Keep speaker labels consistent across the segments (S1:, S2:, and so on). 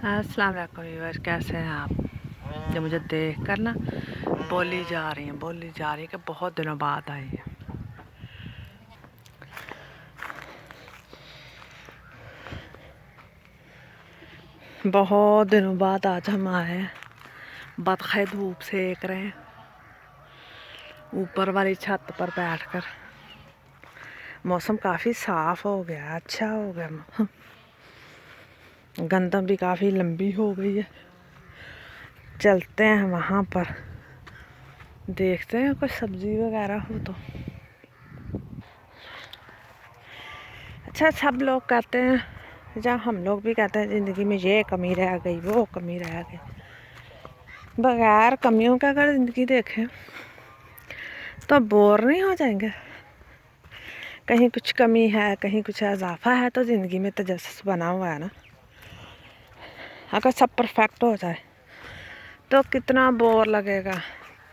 S1: अस्सलाम वालेकुम व्यूअर्स, कैसे हैं आप। जो मुझे देख कर ना बोली जा रही है कि बहुत दिनों बाद आई है। बहुत दिनों बाद आज हम आए हैं। बतखे धूप सेक रहे हैं ऊपर वाली छत पर बैठकर। मौसम काफ़ी साफ़ हो गया, अच्छा हो गया। गंदम भी काफ़ी लंबी हो गई है। चलते हैं वहाँ पर, देखते हैं कुछ सब्ज़ी वगैरह हो तो। अच्छा, सब लोग कहते हैं, जब हम लोग भी कहते हैं ज़िंदगी में ये कमी रह गई, वो कमी रह गई। बगैर कमियों का अगर ज़िंदगी देखें तो बोर नहीं हो जाएंगे। कहीं कुछ कमी है, कहीं कुछ इजाफा है, तो ज़िंदगी में तजस्सुस बना हुआ है ना। अगर सब परफेक्ट हो जाए तो कितना बोर लगेगा,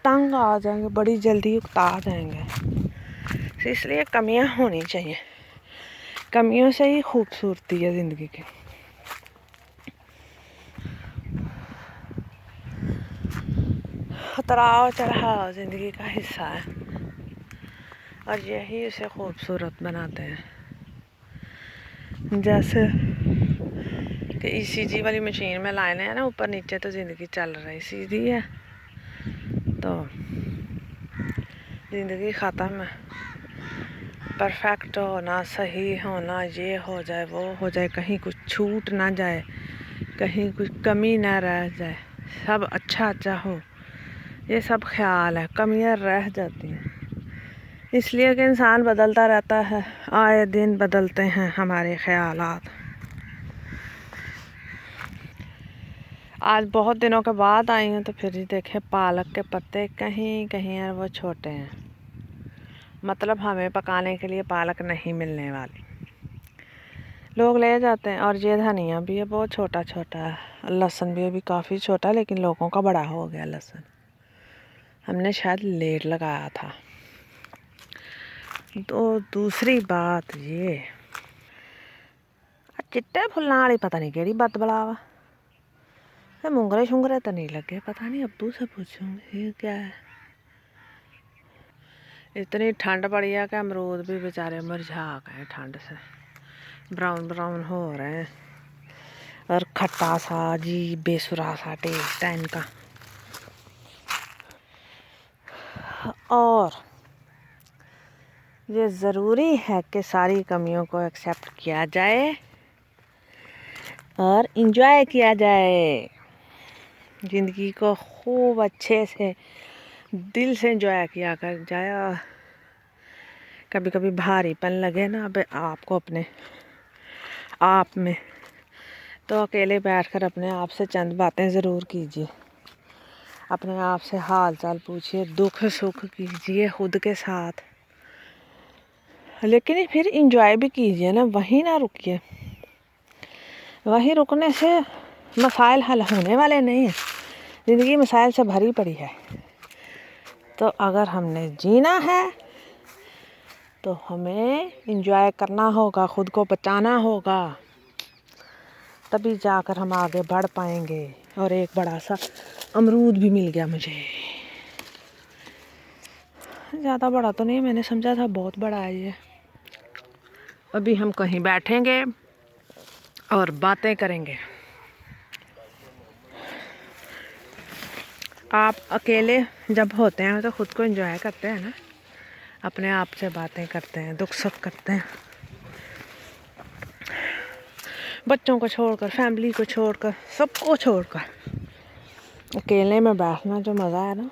S1: तंग आ जाएंगे, बड़ी जल्दी उकता जाएंगे। इसलिए कमियां होनी चाहिए, कमियों से ही खूबसूरती है ज़िंदगी की। उतराव चढ़ाव ज़िंदगी का हिस्सा है और यही उसे खूबसूरत बनाते हैं। जैसे कि ईसीजी वाली मशीन में लाइनें हैं ना ऊपर नीचे, तो ज़िंदगी चल रही सीधी है तो ज़िंदगी ख़त्म है। परफेक्ट होना, सही होना, ये हो जाए, वो हो जाए, कहीं कुछ छूट ना जाए, कहीं कुछ कमी ना रह जाए, सब अच्छा अच्छा हो, ये सब ख्याल है। कमियां रह जाती हैं इसलिए कि इंसान बदलता रहता है, आए दिन बदलते हैं हमारे ख्यालात। आज बहुत दिनों के बाद आई हूँ तो फिर ही देखे पालक के पत्ते कहीं कहीं और वो छोटे हैं, मतलब हमें पकाने के लिए पालक नहीं मिलने वाली। लोग ले जाते हैं। और ये धनिया भी है, बहुत छोटा छोटा है। लहसुन भी अभी काफ़ी छोटा, लेकिन लोगों का बड़ा हो गया लहसुन। हमने शायद लेट लगाया था। तो दूसरी बात ये, चिट्टे फुल्लां वाली पता नहीं केड़ी बद बला वा। मुंगरे शुंगरे तो नहीं लगे, पता नहीं, अब्बू से पूछूंगी ये क्या है। इतनी ठंड पड़ी है कि अमरूद भी बेचारे मुरझा गए ठंड से, ब्राउन ब्राउन हो रहे हैं और खट्टा सा जी बेसुरा सा टेस्ट है इनका। और ये ज़रूरी है कि सारी कमियों को एक्सेप्ट किया जाए और इंजॉय किया जाए। ज़िंदगी को खूब अच्छे से दिल से इंजॉय किया कर जाए। कभी कभी भारीपन लगे ना अब आपको अपने आप में, तो अकेले बैठकर अपने आप से चंद बातें ज़रूर कीजिए। अपने आप से हाल चाल पूछिए, दुख सुख कीजिए खुद के साथ, लेकिन फिर इंजॉय भी कीजिए ना, वहीं ना रुकिए। वहीं रुकने से मसाइल हल होने वाले नहीं हैं। ज़िंदगी मसाइल से भरी पड़ी है। तो अगर हमने जीना है तो हमें इंजॉय करना होगा, खुद को बचाना होगा, तभी जाकर हम आगे बढ़ पाएंगे। और एक बड़ा सा अमरूद भी मिल गया मुझे। ज़्यादा बड़ा तो नहीं, मैंने समझा था बहुत बड़ा है ये। अभी हम कहीं बैठेंगे और बातें करेंगे। आप अकेले जब होते हैं तो ख़ुद को एंजॉय करते हैं ना, अपने आप से बातें करते हैं, दुख सुख करते हैं। बच्चों को छोड़कर, फैमिली को छोड़कर, सबको छोड़कर अकेले में बैठना जो मज़ा है ना,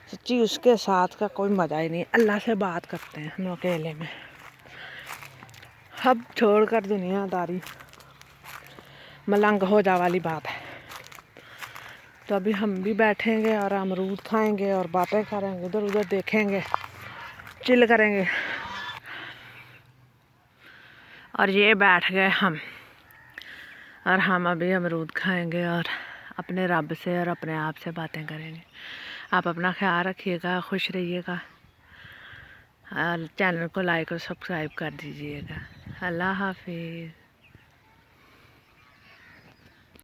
S1: सच्ची उसके साथ का कोई मज़ा ही नहीं। अल्लाह से बात करते हैं हम अकेले में, अब छोड़कर दुनियादारी मलंग हो जा वाली बात है। तो अभी हम भी बैठेंगे और अमरूद खाएंगे और बातें करेंगे, उधर उधर देखेंगे, चिल करेंगे। और ये बैठ गए हम, और हम अभी अमरूद खाएंगे और अपने रब से और अपने आप से बातें करेंगे। आप अपना ख्याल रखिएगा, खुश रहिएगा और चैनल को लाइक और सब्सक्राइब कर दीजिएगा। अल्लाह हाफिज़।